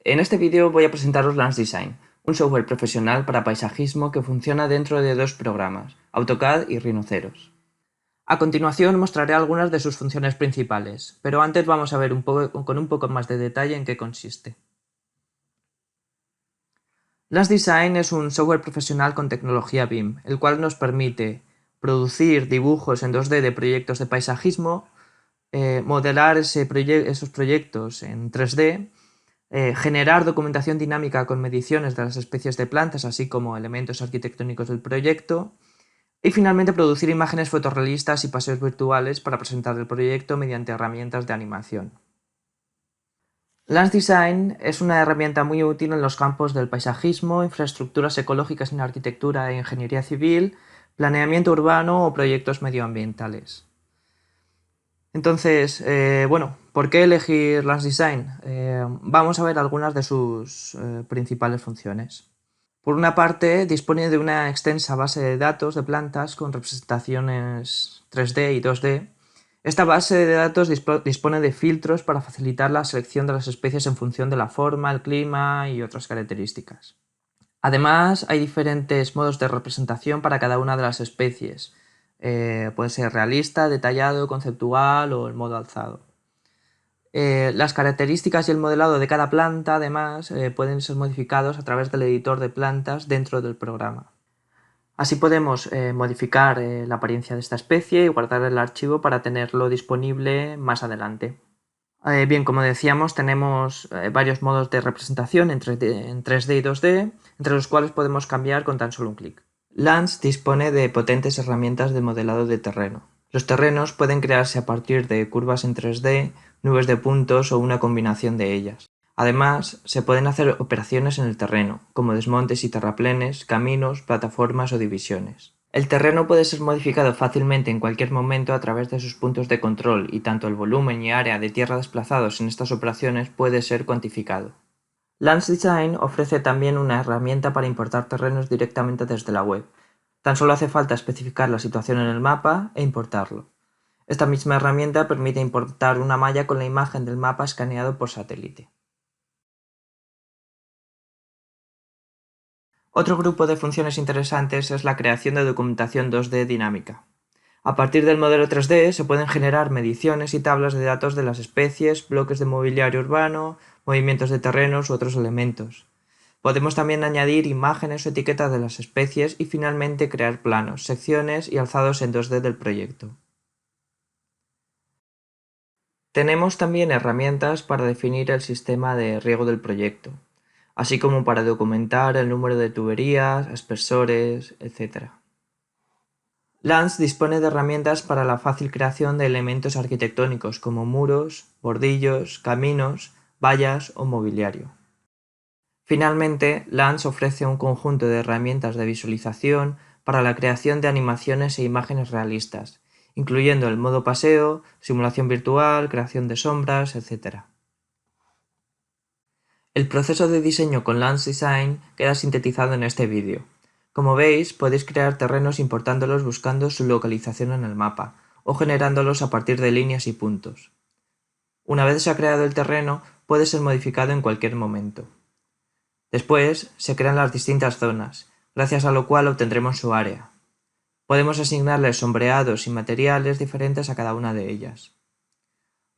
En este vídeo voy a presentaros LandsDesign, un software profesional para paisajismo que funciona dentro de dos programas, AutoCAD y Rhinoceros. A continuación mostraré algunas de sus funciones principales, pero antes vamos a ver con un poco más de detalle en qué consiste. LandsDesign es un software profesional con tecnología BIM, el cual nos permite producir dibujos en 2D de proyectos de paisajismo, modelar esos proyectos en 3D, generar documentación dinámica con mediciones de las especies de plantas, así como elementos arquitectónicos del proyecto, y finalmente producir imágenes fotorrealistas y paseos virtuales para presentar el proyecto mediante herramientas de animación. LandsDesign es una herramienta muy útil en los campos del paisajismo, infraestructuras ecológicas en arquitectura e ingeniería civil, planeamiento urbano o proyectos medioambientales. Entonces, ¿por qué elegir LandsDesign? Vamos a ver algunas de sus principales funciones. Por una parte, dispone de una extensa base de datos de plantas con representaciones 3D y 2D. Esta base de datos dispone de filtros para facilitar la selección de las especies en función de la forma, el clima y otras características. Además, hay diferentes modos de representación para cada una de las especies. Puede ser realista, detallado, conceptual o el modo alzado. Las características y el modelado de cada planta, además, pueden ser modificados a través del editor de plantas dentro del programa. Así podemos modificar la apariencia de esta especie y guardar el archivo para tenerlo disponible más adelante. Bien, como decíamos, tenemos varios modos de representación en 3D y 2D, entre los cuales podemos cambiar con tan solo un clic. Lands dispone de potentes herramientas de modelado de terreno. Los terrenos pueden crearse a partir de curvas en 3D, nubes de puntos o una combinación de ellas. Además, se pueden hacer operaciones en el terreno, como desmontes y terraplenes, caminos, plataformas o divisiones. El terreno puede ser modificado fácilmente en cualquier momento a través de sus puntos de control y tanto el volumen y área de tierra desplazados en estas operaciones puede ser cuantificado. LandsDesign ofrece también una herramienta para importar terrenos directamente desde la web. Tan solo hace falta especificar la situación en el mapa e importarlo. Esta misma herramienta permite importar una malla con la imagen del mapa escaneado por satélite. Otro grupo de funciones interesantes es la creación de documentación 2D dinámica. A partir del modelo 3D se pueden generar mediciones y tablas de datos de las especies, bloques de mobiliario urbano, movimientos de terrenos u otros elementos. Podemos también añadir imágenes o etiquetas de las especies y finalmente crear planos, secciones y alzados en 2D del proyecto. Tenemos también herramientas para definir el sistema de riego del proyecto, así como para documentar el número de tuberías, aspersores, etc. Lands dispone de herramientas para la fácil creación de elementos arquitectónicos como muros, bordillos, caminos, vallas o mobiliario. Finalmente, Lands ofrece un conjunto de herramientas de visualización para la creación de animaciones e imágenes realistas, incluyendo el modo paseo, simulación virtual, creación de sombras, etc. El proceso de diseño con LandsDesign queda sintetizado en este vídeo. Como veis, podéis crear terrenos importándolos buscando su localización en el mapa, o generándolos a partir de líneas y puntos. Una vez se ha creado el terreno, puede ser modificado en cualquier momento. Después, se crean las distintas zonas, gracias a lo cual obtendremos su área. Podemos asignarles sombreados y materiales diferentes a cada una de ellas.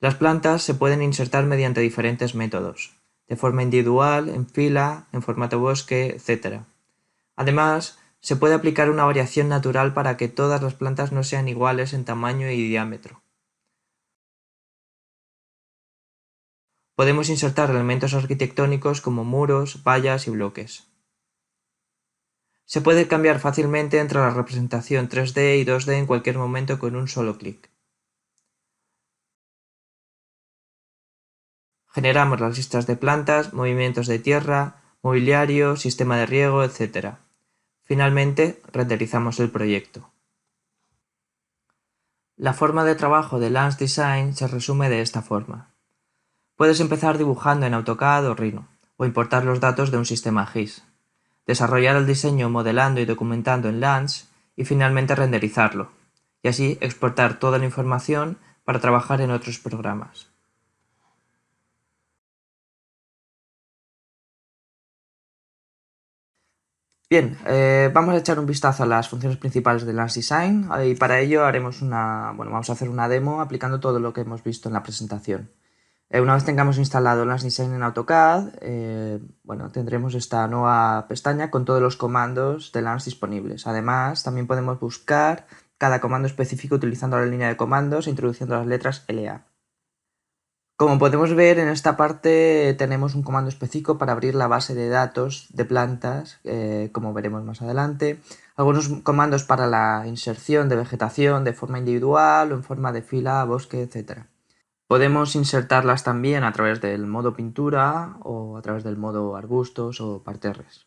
Las plantas se pueden insertar mediante diferentes métodos, de forma individual, en fila, en formato bosque, etc. Además, se puede aplicar una variación natural para que todas las plantas no sean iguales en tamaño y diámetro. Podemos insertar elementos arquitectónicos como muros, vallas y bloques. Se puede cambiar fácilmente entre la representación 3D y 2D en cualquier momento con un solo clic. Generamos las listas de plantas, movimientos de tierra, mobiliario, sistema de riego, etc. Finalmente, renderizamos el proyecto. La forma de trabajo de LandsDesign se resume de esta forma. Puedes empezar dibujando en AutoCAD o Rhino, o importar los datos de un sistema GIS, desarrollar el diseño modelando y documentando en Lands y finalmente renderizarlo, y así exportar toda la información para trabajar en otros programas. Bien, vamos a echar un vistazo a las funciones principales de Lance Design y para ello vamos a hacer una demo aplicando todo lo que hemos visto en la presentación. Una vez tengamos instalado Lance Design en AutoCAD, tendremos esta nueva pestaña con todos los comandos de Lance disponibles. Además, también podemos buscar cada comando específico utilizando la línea de comandos e introduciendo las letras LA. Como podemos ver, en esta parte tenemos un comando específico para abrir la base de datos de plantas, como veremos más adelante. Algunos comandos para la inserción de vegetación de forma individual o en forma de fila, bosque, etc. Podemos insertarlas también a través del modo pintura o a través del modo arbustos o parterres.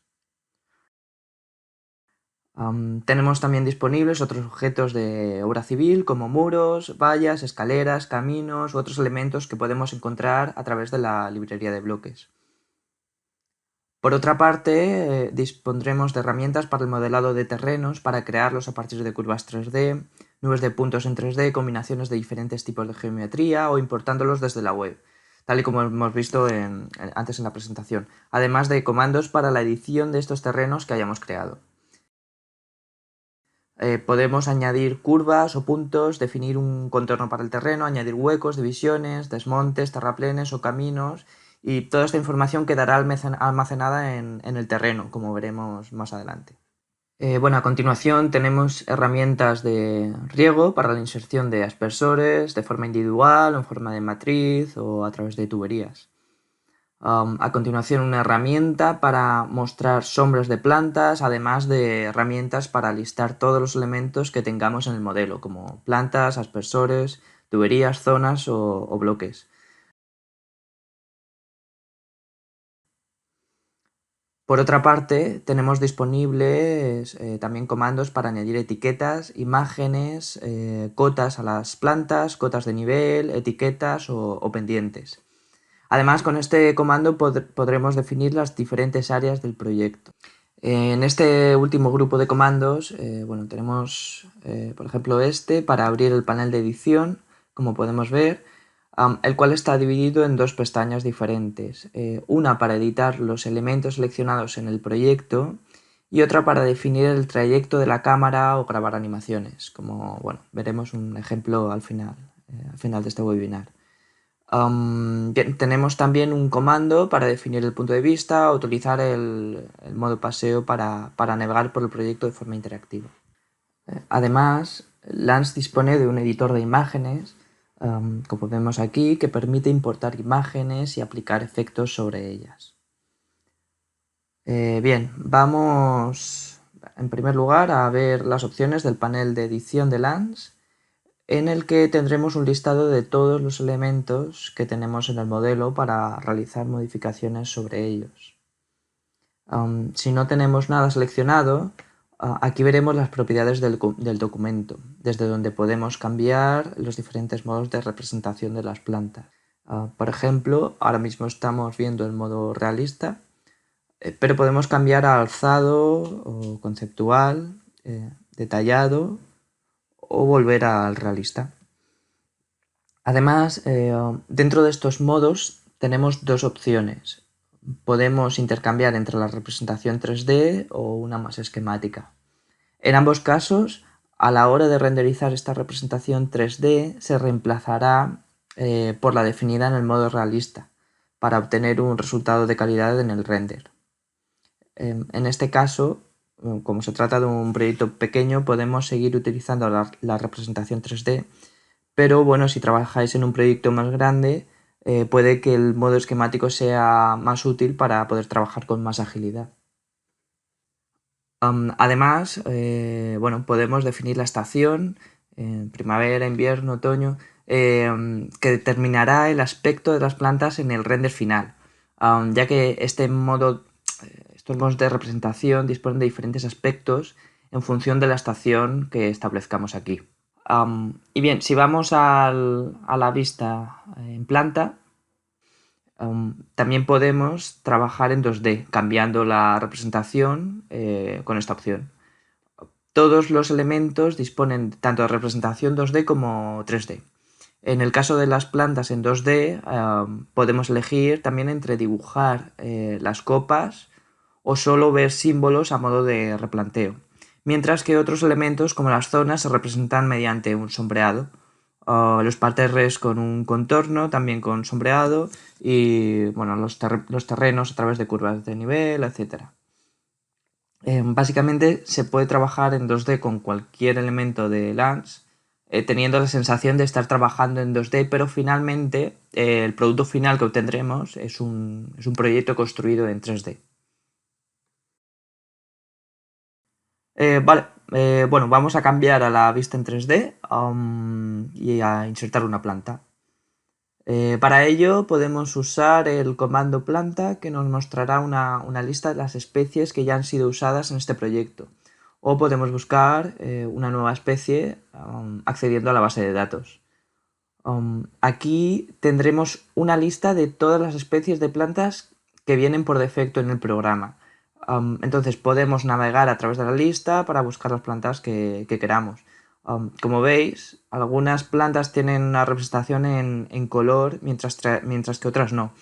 Tenemos también disponibles otros objetos de obra civil como muros, vallas, escaleras, caminos u otros elementos que podemos encontrar a través de la librería de bloques. Por otra parte, dispondremos de herramientas para el modelado de terrenos para crearlos a partir de curvas 3D, nubes de puntos en 3D, combinaciones de diferentes tipos de geometría o importándolos desde la web, tal y como hemos visto antes en la presentación, además de comandos para la edición de estos terrenos que hayamos creado. Podemos añadir curvas o puntos, definir un contorno para el terreno, añadir huecos, divisiones, desmontes, terraplenes o caminos, y toda esta información quedará almacenada en el terreno, como veremos más adelante. A continuación tenemos herramientas de riego para la inserción de aspersores de forma individual, en forma de matriz o a través de tuberías. A continuación, una herramienta para mostrar sombras de plantas, además de herramientas para listar todos los elementos que tengamos en el modelo, como plantas, aspersores, tuberías, zonas o bloques. Por otra parte, tenemos disponibles también comandos para añadir etiquetas, imágenes, cotas a las plantas, cotas de nivel, etiquetas o pendientes. Además, con este comando podremos definir las diferentes áreas del proyecto. En este último grupo de comandos, tenemos, por ejemplo, para abrir el panel de edición, como podemos ver, el cual está dividido en dos pestañas diferentes. Una para editar los elementos seleccionados en el proyecto y otra para definir el trayecto de la cámara o grabar animaciones, como veremos un ejemplo al final de este webinar. Tenemos también un comando para definir el punto de vista, utilizar el modo paseo para navegar por el proyecto de forma interactiva. Además, Lance dispone de un editor de imágenes, como vemos aquí, que permite importar imágenes y aplicar efectos sobre ellas. Vamos en primer lugar a ver las opciones del panel de edición de Lance, en el que tendremos un listado de todos los elementos que tenemos en el modelo para realizar modificaciones sobre ellos. Si no tenemos nada seleccionado, aquí veremos las propiedades del documento, desde donde podemos cambiar los diferentes modos de representación de las plantas. Por ejemplo, ahora mismo estamos viendo el modo realista, pero podemos cambiar a alzado o conceptual, detallado o volver al realista. Además, dentro de estos modos tenemos dos opciones. Podemos intercambiar entre la representación 3D o una más esquemática. En ambos casos, a la hora de renderizar esta representación 3D se reemplazará por la definida en el modo realista para obtener un resultado de calidad en el render. En este caso, como se trata de un proyecto pequeño, podemos seguir utilizando la representación 3D, pero si trabajáis en un proyecto más grande, puede que el modo esquemático sea más útil para poder trabajar con más agilidad. Además, podemos definir la estación, primavera, invierno, otoño, que determinará el aspecto de las plantas en el render final, ya que estos modos de representación disponen de diferentes aspectos en función de la estación que establezcamos aquí. Si vamos a la vista en planta, también podemos trabajar en 2D, cambiando la representación con esta opción. Todos los elementos disponen tanto de representación 2D como 3D. En el caso de las plantas en 2D, podemos elegir también entre dibujar las copas o solo ver símbolos a modo de replanteo, mientras que otros elementos como las zonas se representan mediante un sombreado, los parterres con un contorno también con sombreado y bueno, los terrenos a través de curvas de nivel, etc. Básicamente se puede trabajar en 2D con cualquier elemento de Lance, teniendo la sensación de estar trabajando en 2D, pero finalmente el producto final que obtendremos es un proyecto construido en 3D. Vale, bueno, vamos a cambiar a la vista en 3D y a insertar una planta. Para ello podemos usar el comando planta, que nos mostrará una lista de las especies que ya han sido usadas en este proyecto. O podemos buscar una nueva especie accediendo a la base de datos. Aquí tendremos una lista de todas las especies de plantas que vienen por defecto en el programa. Entonces podemos navegar a través de la lista para buscar las plantas que queramos. Como veis, algunas plantas tienen una representación en color, mientras que otras no.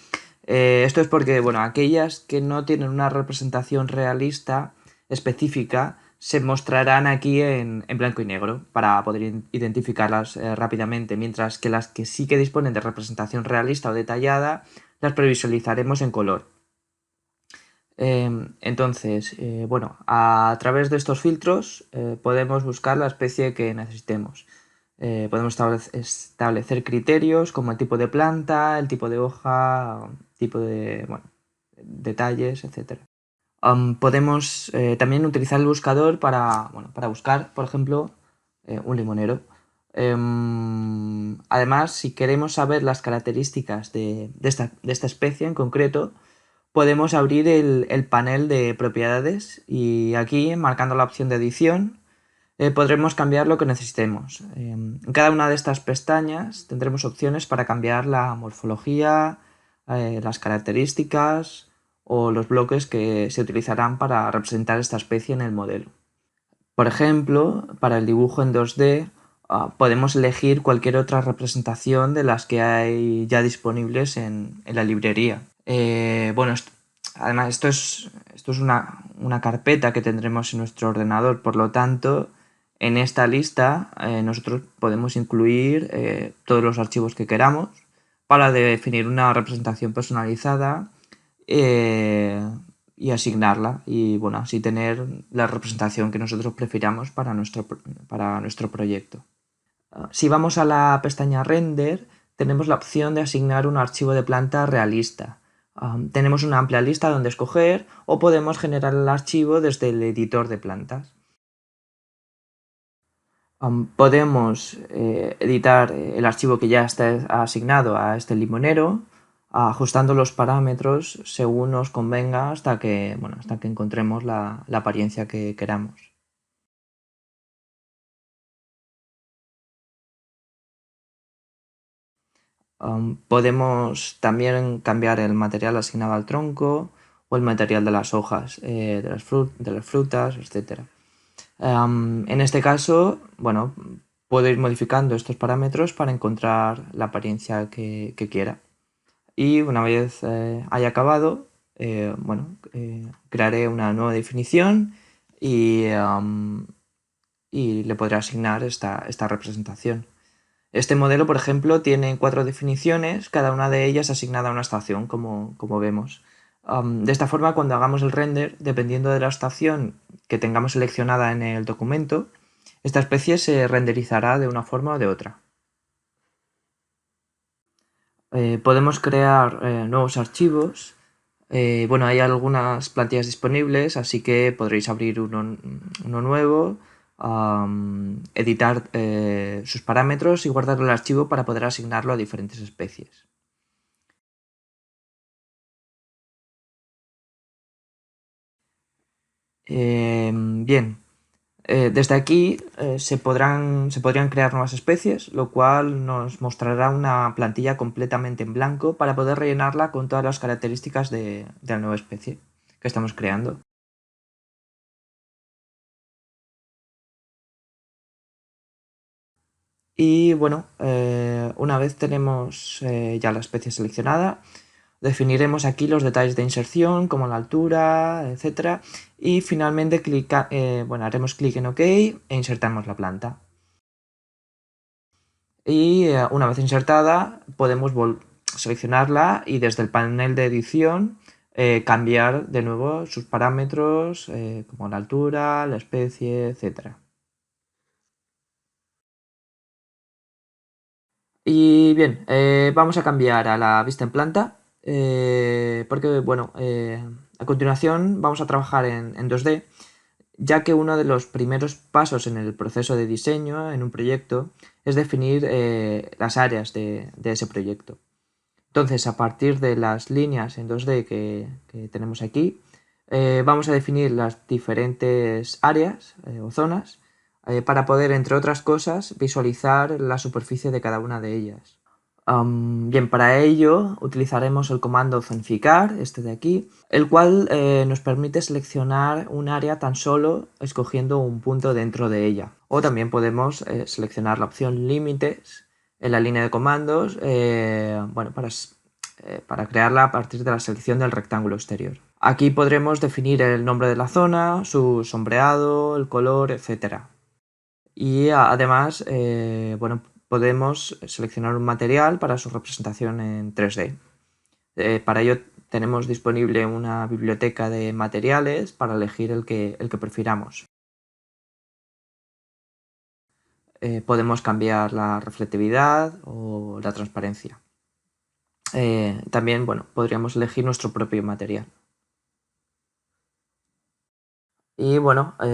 Esto es porque, bueno, aquellas que no tienen una representación realista específica se mostrarán aquí en blanco y negro para poder identificarlas rápidamente, mientras que las que sí que disponen de representación realista o detallada las previsualizaremos en color. Entonces, bueno, a través de estos filtros podemos buscar la especie que necesitemos. Podemos establecer criterios como el tipo de planta, el tipo de hoja, tipo de, bueno, detalles, etc. Podemos también utilizar el buscador para buscar, por ejemplo, un limonero. Además, si queremos saber las características de esta especie en concreto, podemos abrir el panel de propiedades y aquí, marcando la opción de edición, podremos cambiar lo que necesitemos. En cada una de estas pestañas tendremos opciones para cambiar la morfología, las características o los bloques que se utilizarán para representar esta especie en el modelo. Por ejemplo, para el dibujo en 2D podemos elegir cualquier otra representación de las que hay ya disponibles en la librería. Bueno, además esto es una carpeta que tendremos en nuestro ordenador, por lo tanto, en esta lista nosotros podemos incluir todos los archivos que queramos para definir una representación personalizada eh, y asignarla y bueno, así tener la representación que nosotros prefiramos para nuestro proyecto. Si vamos a la pestaña Render, tenemos la opción de asignar un archivo de planta realista. Tenemos una amplia lista donde escoger o podemos generar el archivo desde el editor de plantas. Podemos editar el archivo que ya está asignado a este limonero, ajustando los parámetros según nos convenga hasta que encontremos la apariencia que queramos. Podemos también cambiar el material asignado al tronco o el material de las hojas, de las frutas, etc. En este caso, bueno, puedo ir modificando estos parámetros para encontrar la apariencia que quiera. Y una vez haya acabado, crearé una nueva definición y le podré asignar esta representación. Este modelo, por ejemplo, tiene 4 definiciones, cada una de ellas asignada a una estación, como vemos. De esta forma, cuando hagamos el render, dependiendo de la estación que tengamos seleccionada en el documento, esta especie se renderizará de una forma o de otra. Podemos crear nuevos archivos. Bueno, hay algunas plantillas disponibles, así que podréis abrir uno nuevo, editar sus parámetros y guardar el archivo para poder asignarlo a diferentes especies. Bien, desde aquí se podrían crear nuevas especies, lo cual nos mostrará una plantilla completamente en blanco para poder rellenarla con todas las características de la nueva especie que estamos creando. Y bueno, una vez tenemos ya la especie seleccionada, Definiremos aquí los detalles de inserción, como la altura, etc. Y finalmente haremos clic en OK e insertamos la planta. Y una vez insertada podemos seleccionarla y desde el panel de edición cambiar de nuevo sus parámetros como la altura, la especie, etc. Y bien, vamos a cambiar a la vista en planta porque bueno, a continuación vamos a trabajar en 2D, ya que uno de los primeros pasos en el proceso de diseño en un proyecto es definir las áreas de ese proyecto. Entonces, a partir de las líneas en 2D que tenemos aquí, vamos a definir las diferentes áreas o zonas para poder, entre otras cosas, visualizar la superficie de cada una de ellas. Bien, para ello utilizaremos el comando zonificar, este de aquí, el cual nos permite seleccionar un área tan solo escogiendo un punto dentro de ella. O también podemos seleccionar la opción límites en la línea de comandos para crearla a partir de la selección del rectángulo exterior. Aquí podremos definir el nombre de la zona, su sombreado, el color, etc. Y además, podemos seleccionar un material para su representación en 3D. Para ello tenemos disponible una biblioteca de materiales para elegir el que prefiramos. Podemos cambiar la reflectividad o la transparencia. También podríamos elegir nuestro propio material. Y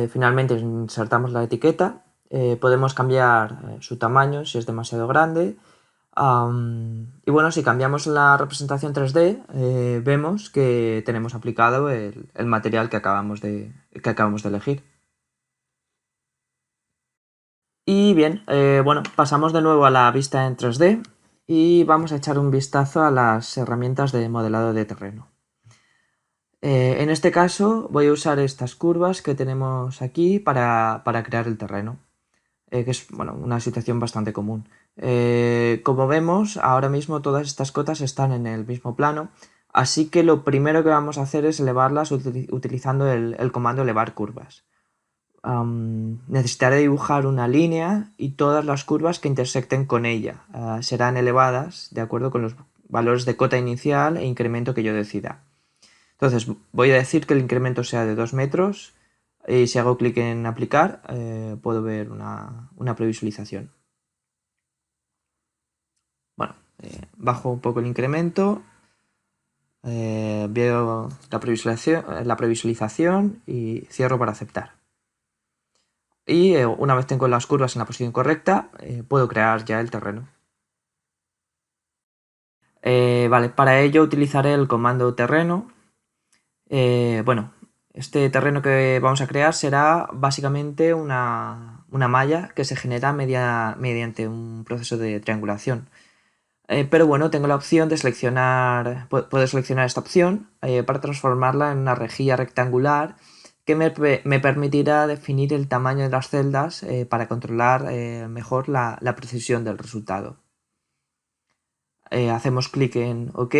finalmente insertamos la etiqueta. Podemos cambiar su tamaño si es demasiado grande. Y si cambiamos la representación 3D, vemos que tenemos aplicado el material que acabamos de elegir. Y bien, pasamos de nuevo a la vista en 3D y vamos a echar un vistazo a las herramientas de modelado de terreno. En este caso voy a usar estas curvas que tenemos aquí para crear el terreno, que es una situación bastante común. Como vemos, ahora mismo todas estas cotas están en el mismo plano, así que lo primero que vamos a hacer es elevarlas utilizando el comando elevar curvas. Necesitaré dibujar una línea y todas las curvas que intersecten con ella serán elevadas de acuerdo con los valores de cota inicial e incremento que yo decida. Entonces voy a decir que el incremento sea de 2 metros y si hago clic en aplicar puedo ver una previsualización. Bajo un poco el incremento, veo la previsualización y cierro para aceptar. Y una vez tengo las curvas en la posición correcta, puedo crear ya el terreno. Para ello utilizaré el comando terreno. Este terreno que vamos a crear será básicamente una malla que se genera mediante un proceso de triangulación. Pero tengo la opción de puedo seleccionar esta opción para transformarla en una rejilla rectangular que me permitirá definir el tamaño de las celdas para controlar mejor la precisión del resultado. Hacemos clic en OK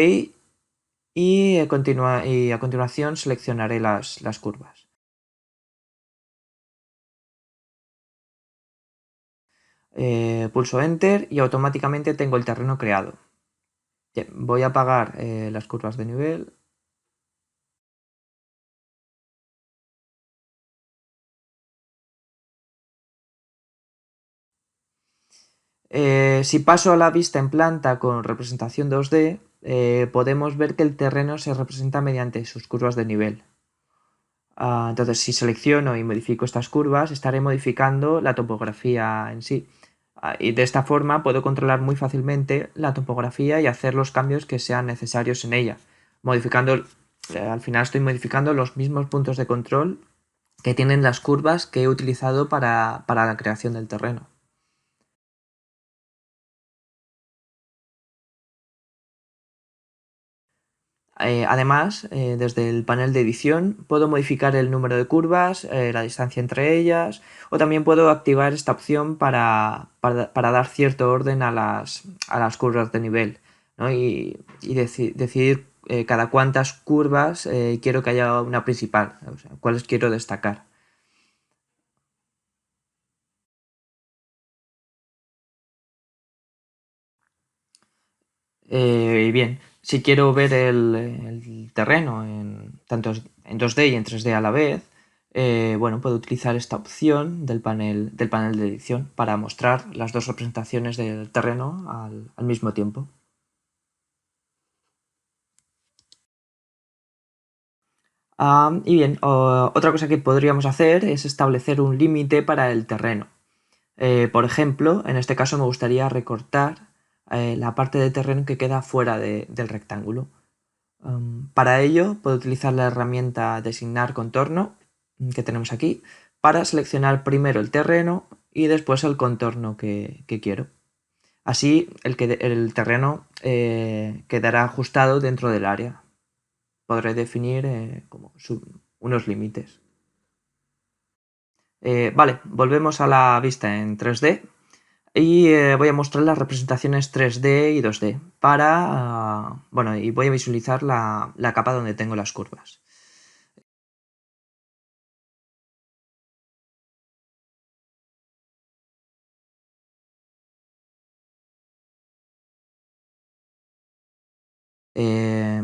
y a continuación seleccionaré las curvas. Pulso Enter y automáticamente tengo el terreno creado. Bien, voy a apagar las curvas de nivel. Si paso a la vista en planta con representación 2D, podemos ver que el terreno se representa mediante sus curvas de nivel. Entonces, si selecciono y modifico estas curvas, estaré modificando la topografía en sí. Y de esta forma puedo controlar muy fácilmente la topografía y hacer los cambios que sean necesarios en ella. Al final estoy modificando los mismos puntos de control que tienen las curvas que he utilizado para la creación del terreno. Además, desde el panel de edición puedo modificar el número de curvas, la distancia entre ellas, o también puedo activar esta opción para dar cierto orden a las curvas de nivel, ¿no? y decidir cada cuántas curvas quiero que haya una principal, o sea, cuáles quiero destacar. Bien, si quiero ver el terreno tanto en 2D y en 3D a la vez, bueno, puedo utilizar esta opción del panel de edición para mostrar las dos representaciones del terreno al mismo tiempo. Y bien, otra cosa que podríamos hacer es establecer un límite para el terreno. Por ejemplo, en este caso me gustaría recortar la parte de terreno que queda fuera del rectángulo. Para ello puedo utilizar la herramienta designar contorno que tenemos aquí para seleccionar primero el terreno y después el contorno que quiero. Así el terreno quedará ajustado dentro del área. Podré definir unos límites. Vale, volvemos a la vista en 3D y voy a mostrar las representaciones 3D y 2D bueno, y voy a visualizar la capa donde tengo las curvas.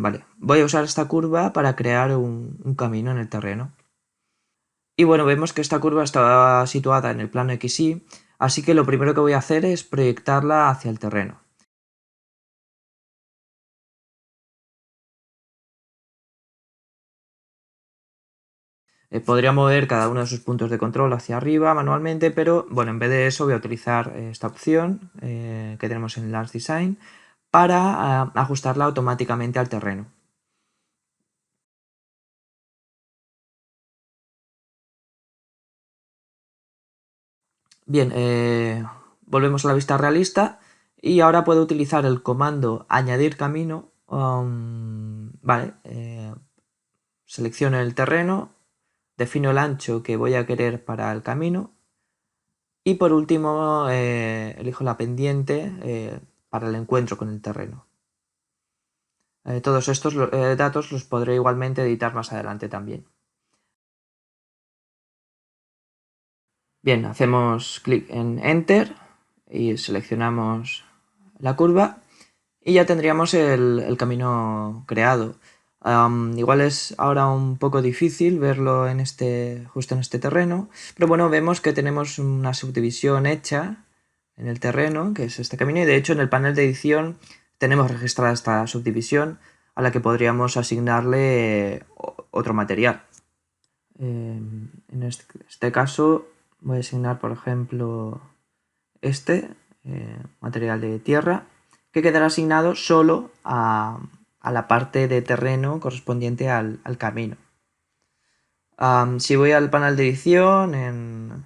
Vale, voy a usar esta curva para crear un camino en el terreno. Y bueno, vemos que esta curva está situada en el plano XY, así que lo primero que voy a hacer es proyectarla hacia el terreno. Podría mover cada uno de sus puntos de control hacia arriba manualmente, pero bueno, en vez de eso voy a utilizar esta opción que tenemos en Last Design para ajustarla automáticamente al terreno. Bien, volvemos a la vista realista y ahora puedo utilizar el comando añadir camino. Vale, selecciono el terreno, defino el ancho que voy a querer para el camino y por último elijo la pendiente para el encuentro con el terreno. Todos estos datos los podré igualmente editar más adelante también. Bien, hacemos clic en Enter y seleccionamos la curva y ya tendríamos el camino creado. Igual es ahora un poco difícil verlo justo en este terreno, pero bueno, vemos que tenemos una subdivisión hecha en el terreno, que es este camino, y de hecho en el panel de edición tenemos registrada esta subdivisión a la que podríamos asignarle otro material. En este caso voy a asignar, por ejemplo, material de tierra, que quedará asignado solo a la parte de terreno correspondiente al camino. Si voy al panel de edición, en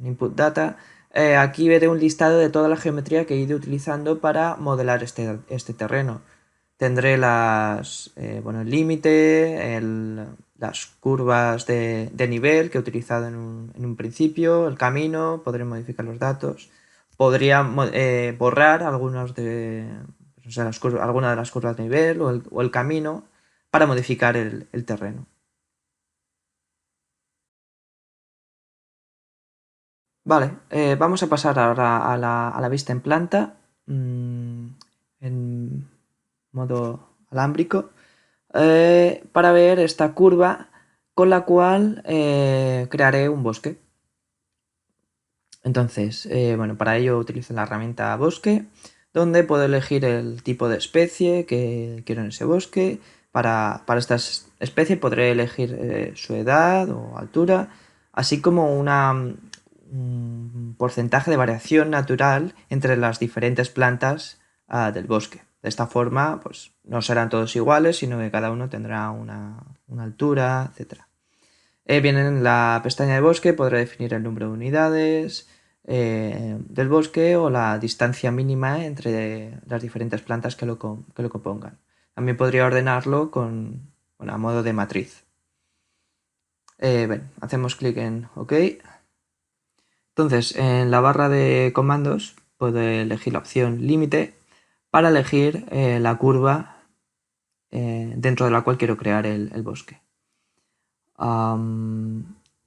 Input Data, aquí veré un listado de toda la geometría que he ido utilizando para modelar este terreno. Tendré el límite, las curvas de nivel que he utilizado en un principio, el camino, podré modificar los datos. Podría borrar algunas de las curvas de nivel o el camino para modificar el terreno. Vale, vamos a pasar ahora a la vista en planta, en modo alámbrico, para ver esta curva con la cual crearé un bosque. Entonces, bueno, para ello utilizo la herramienta bosque, donde puedo elegir el tipo de especie que quiero en ese bosque. Para esta especie podré elegir su edad o altura, así como un porcentaje de variación natural entre las diferentes plantas del bosque. De esta forma, pues no serán todos iguales, sino que cada uno tendrá una altura, etc. Bien, en la pestaña de bosque podré definir el número de unidades del bosque o la distancia mínima entre las diferentes plantas que lo compongan. También podría ordenarlo a modo de matriz. Bien, hacemos clic en OK. Entonces, en la barra de comandos puedo elegir la opción límite para elegir la curva dentro de la cual quiero crear el bosque.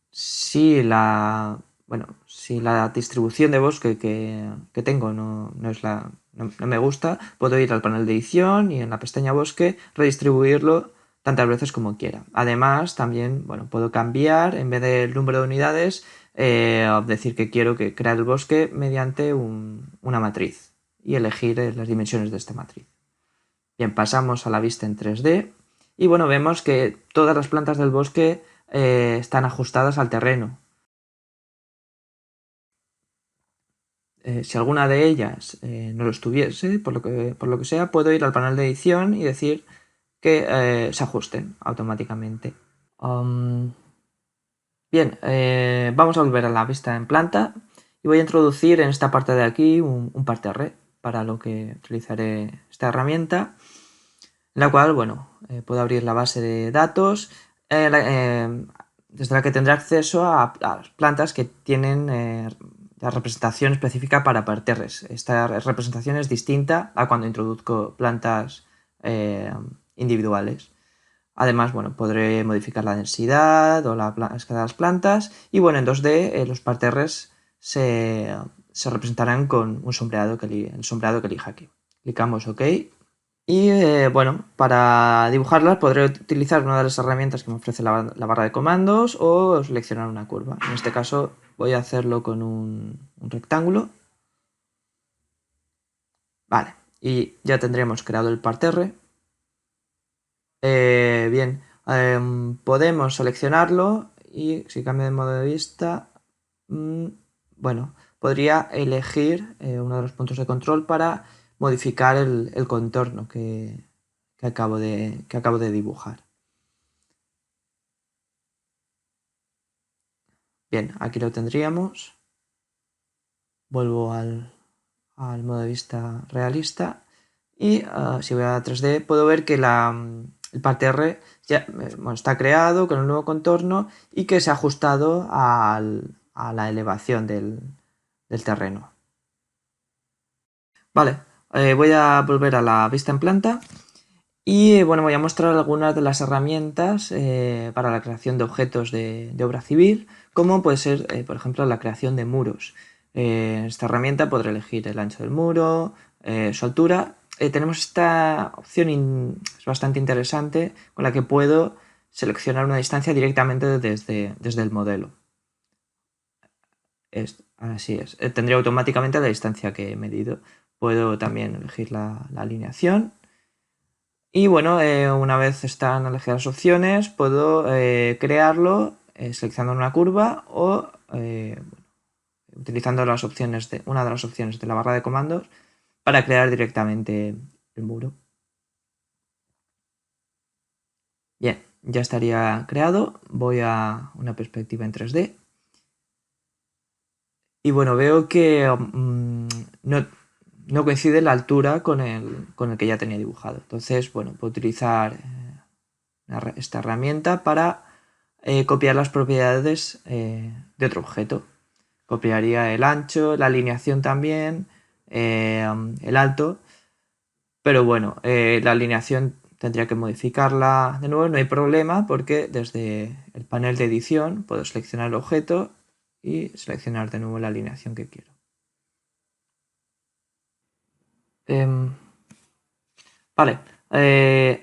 Si la distribución de bosque que tengo no me gusta, puedo ir al panel de edición y en la pestaña bosque redistribuirlo tantas veces como quiera. Además, también puedo cambiar, en vez del número de unidades, decir que quiero crear el bosque mediante una matriz y elegir las dimensiones de esta matriz. Bien, pasamos a la vista en 3D y vemos que todas las plantas del bosque están ajustadas al terreno. Si alguna de ellas no lo estuviese, por lo que sea, puedo ir al panel de edición y decir que se ajusten automáticamente. Bien, vamos a volver a la vista en planta y voy a introducir en esta parte de aquí un parterre, para lo que utilizaré esta herramienta, en la cual puedo abrir la base de datos desde la que tendré acceso a las plantas que tienen la representación específica para parterres. Esta representación es distinta a cuando introduzco plantas individuales. Además, podré modificar la densidad o la escala de las plantas y en 2D los parterres se representarán con un sombreado el sombreado que elija aquí. Clicamos OK y para dibujarlas podré utilizar una de las herramientas que me ofrece la barra de comandos o seleccionar una curva. En este caso voy a hacerlo con un rectángulo. Vale, y ya tendremos creado el parterre. Bien, podemos seleccionarlo y si cambio de modo de vista, podría elegir uno de los puntos de control para modificar el contorno que acabo de dibujar. Bien, aquí lo tendríamos. Vuelvo al modo de vista realista y si voy a 3D puedo ver que el parterre ya está creado con el nuevo contorno y que se ha ajustado a la elevación del terreno. Vale, voy a volver a la vista en planta y voy a mostrar algunas de las herramientas para la creación de objetos de obra civil, como puede ser, por ejemplo, la creación de muros. Esta herramienta podré elegir el ancho del muro, su altura. Tenemos esta opción es bastante interesante, con la que puedo seleccionar una distancia directamente desde el modelo. Así es. Tendría automáticamente la distancia que he medido. Puedo también elegir la alineación. Y una vez están elegidas las opciones, puedo crearlo seleccionando una curva o utilizando una de las opciones de la barra de comandos para crear directamente el muro. Bien, ya estaría creado. Voy a una perspectiva en 3D. Y veo que no coincide la altura con el que ya tenía dibujado. Entonces, puedo utilizar esta herramienta para copiar las propiedades de otro objeto. Copiaría el ancho, la alineación también, el alto, pero la alineación tendría que modificarla de nuevo, no hay problema porque desde el panel de edición puedo seleccionar el objeto y seleccionar de nuevo la alineación que quiero. Vale,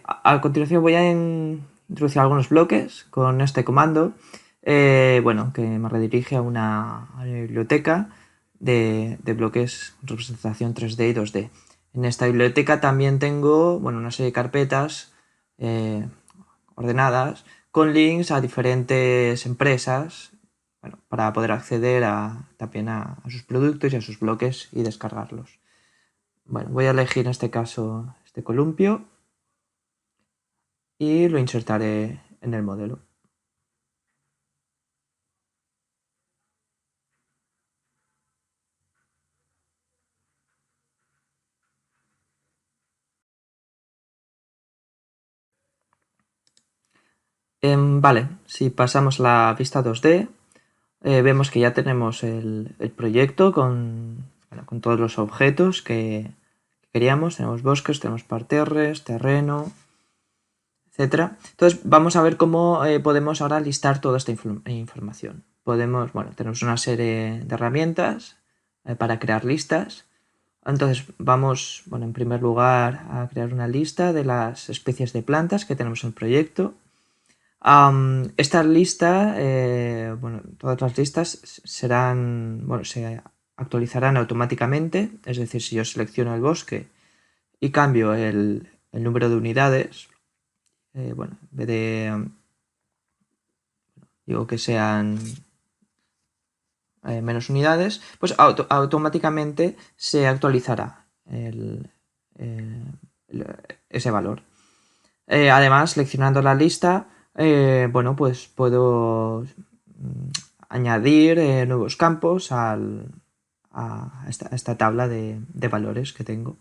a continuación voy a introducir algunos bloques con este comando, que me redirige a una biblioteca de bloques representación 3D y 2D. En esta biblioteca también tengo una serie de carpetas ordenadas con links a diferentes empresas para poder acceder también a sus productos y a sus bloques y descargarlos. Voy a elegir en este caso este columpio y lo insertaré en el modelo. Vale, si pasamos a la vista 2D, vemos que ya tenemos el proyecto con todos los objetos que queríamos. Tenemos bosques, tenemos parterres, terreno, etcétera. Entonces vamos a ver cómo podemos ahora listar toda esta información. Tenemos una serie de herramientas para crear listas. Entonces vamos, en primer lugar a crear una lista de las especies de plantas que tenemos en el proyecto. Esta lista, todas las listas se actualizarán automáticamente, es decir, si yo selecciono el bosque y cambio el número de unidades, en vez de, digo que sean menos unidades, pues automáticamente se actualizará ese valor. Además, seleccionando la lista, pues puedo añadir nuevos campos a esta tabla de valores que tengo.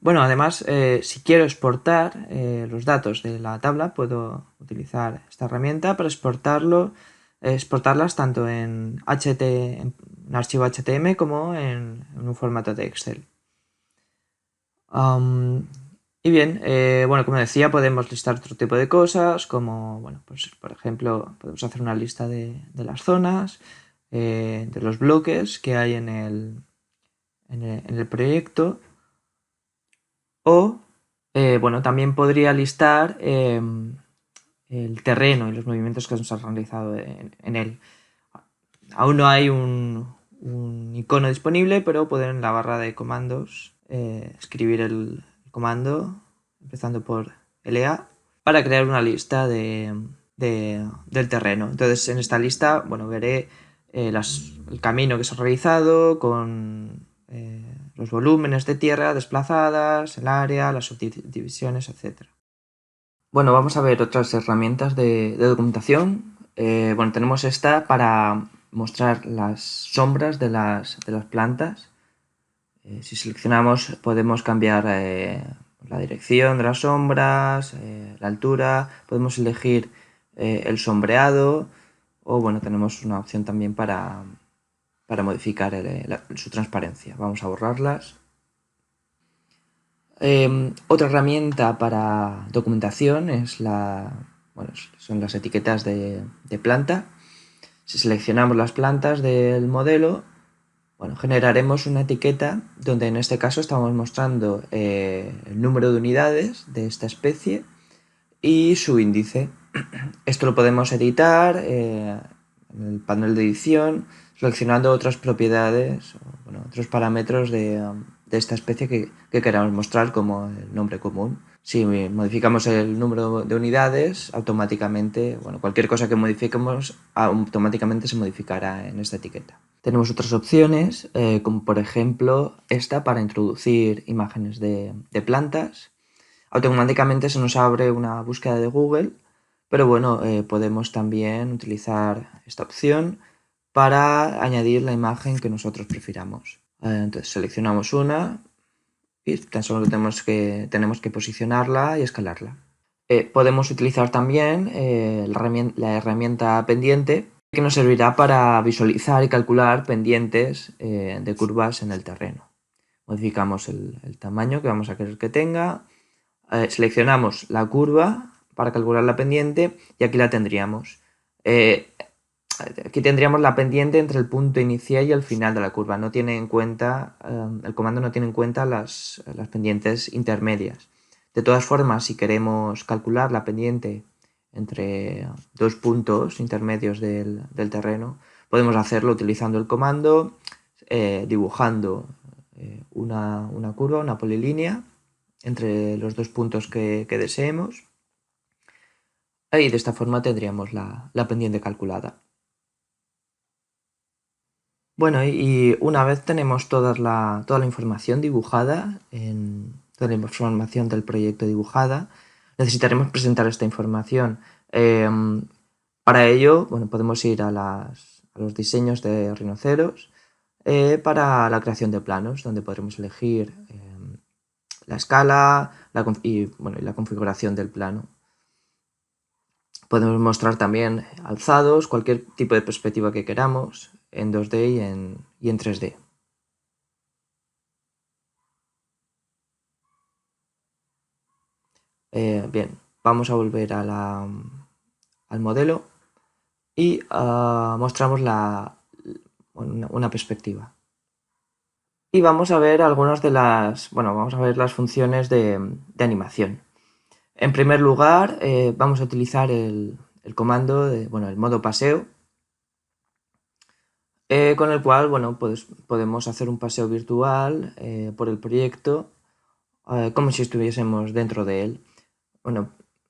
Además, si quiero exportar los datos de la tabla, puedo utilizar esta herramienta para exportarlas tanto en un archivo HTML como en un formato de Excel. Y bien, como decía, podemos listar otro tipo de cosas, como, pues, por ejemplo, podemos hacer una lista de las zonas, de los bloques que hay en el proyecto. O, también podría listar el terreno y los movimientos que se han realizado en él. Aún no hay un icono disponible, pero puedo en la barra de comandos escribir el comando, empezando por LA, para crear una lista del terreno. Entonces, en esta lista, veré el camino que se ha realizado con los volúmenes de tierra desplazadas, el área, las subdivisiones, etc. Vamos a ver otras herramientas de documentación. Tenemos esta para mostrar las sombras de las plantas. Si seleccionamos, podemos cambiar la dirección de las sombras, la altura, podemos elegir el sombreado o tenemos una opción también para modificar su transparencia. Vamos a borrarlas. Otra herramienta para documentación son las etiquetas de planta. Si seleccionamos las plantas del modelo, generaremos una etiqueta donde en este caso estamos mostrando el número de unidades de esta especie y su índice. Esto lo podemos editar en el panel de edición, seleccionando otras propiedades, otros parámetros de esta especie que queramos mostrar, como el nombre común. Si modificamos el número de unidades, automáticamente, cualquier cosa que modifiquemos automáticamente se modificará en esta etiqueta. Tenemos otras opciones, como por ejemplo esta para introducir imágenes de plantas. Automáticamente se nos abre una búsqueda de Google, pero podemos también utilizar esta opción para añadir la imagen que nosotros prefiramos. Entonces seleccionamos una y tan solo tenemos que posicionarla y escalarla. Podemos utilizar también la herramienta pendiente, que nos servirá para visualizar y calcular pendientes de curvas en el terreno. Modificamos el tamaño que vamos a querer que tenga, seleccionamos la curva para calcular la pendiente y aquí la tendríamos. Aquí tendríamos la pendiente entre el punto inicial y el final de la curva. No tiene en cuenta, el comando no tiene en cuenta las pendientes intermedias. De todas formas, si queremos calcular la pendiente entre dos puntos intermedios del terreno, podemos hacerlo utilizando el comando, dibujando una curva, una polilínea entre los dos puntos que deseemos, y de esta forma tendríamos la pendiente calculada. Y una vez tenemos toda la información dibujada, toda la información del proyecto dibujada, necesitaremos presentar esta información. Para ello, podemos ir a los diseños de rinoceros para la creación de planos, donde podremos elegir la escala y la configuración del plano. Podemos mostrar también alzados, cualquier tipo de perspectiva que queramos, en 2D y en 3D. Bien, vamos a volver al modelo y mostramos una perspectiva. Y vamos a ver algunas de vamos a ver las funciones de animación. En primer lugar, vamos a utilizar el comando, el modo paseo, con el cual, pues podemos hacer un paseo virtual por el proyecto, como si estuviésemos dentro de él.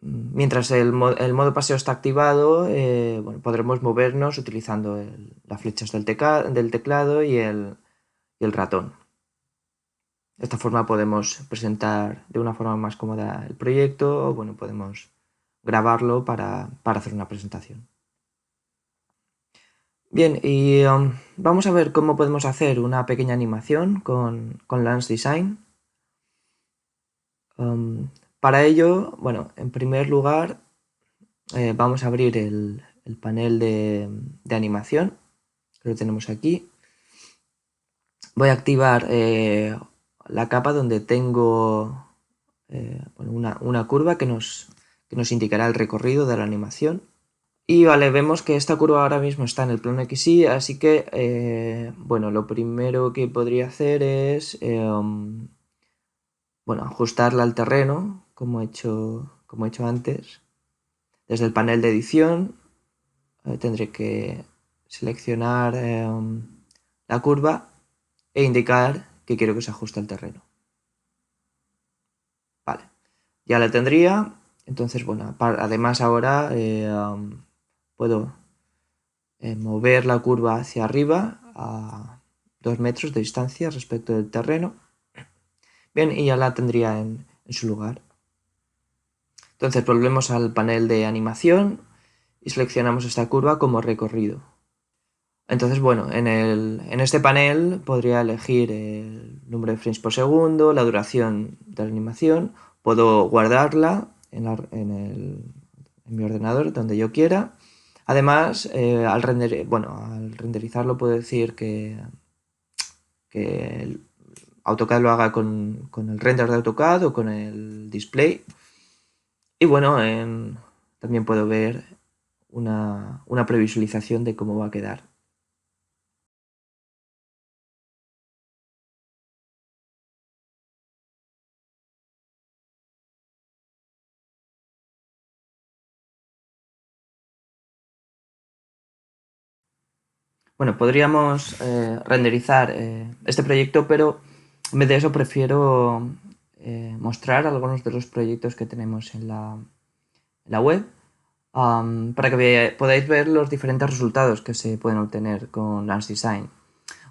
Mientras el modo paseo está activado, podremos movernos utilizando las flechas del teclado y el ratón. De esta forma podemos presentar de una forma más cómoda el proyecto o podemos grabarlo para hacer una presentación. Bien, y vamos a ver cómo podemos hacer una pequeña animación con Lance Design. Para ello, en primer lugar, vamos a abrir el panel de animación, que lo tenemos aquí. Voy a activar la capa donde tengo una curva que nos indicará el recorrido de la animación. Y vemos que esta curva ahora mismo está en el plano XY, así que lo primero que podría hacer es ajustarla al terreno, como he hecho antes. Desde el panel de edición tendré que seleccionar la curva e indicar que quiero que se ajuste al terreno. Vale, ya la tendría. Entonces, además ahora puedo mover la curva hacia arriba a 2 metros de distancia respecto del terreno. Bien, y ya la tendría en su lugar. Entonces volvemos al panel de animación y seleccionamos esta curva como recorrido. Entonces, en este panel podría elegir el número de frames por segundo, la duración de la animación, puedo guardarla en mi ordenador donde yo quiera. Además, al renderizarlo puedo decir que el AutoCAD lo haga con el render de AutoCAD o con el display. Y también puedo ver una previsualización de cómo va a quedar. Podríamos renderizar este proyecto, pero en vez de eso prefiero mostrar algunos de los proyectos que tenemos en la web para que podáis ver los diferentes resultados que se pueden obtener con Lance Design.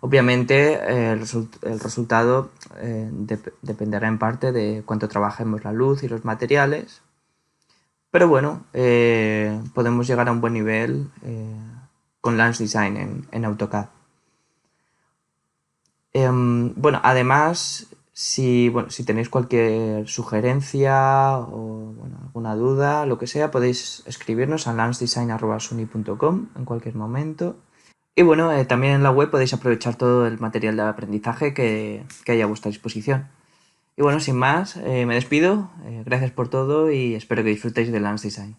Obviamente el resultado dependerá en parte de cuánto trabajemos la luz y los materiales, pero podemos llegar a un buen nivel con Lance Design en AutoCAD. Además, si tenéis cualquier sugerencia o alguna duda, lo que sea, podéis escribirnos a lancedesign@suni.com en cualquier momento. Y también en la web podéis aprovechar todo el material de aprendizaje que haya a vuestra disposición. Y sin más, me despido. Gracias por todo y espero que disfrutéis de Lance Design.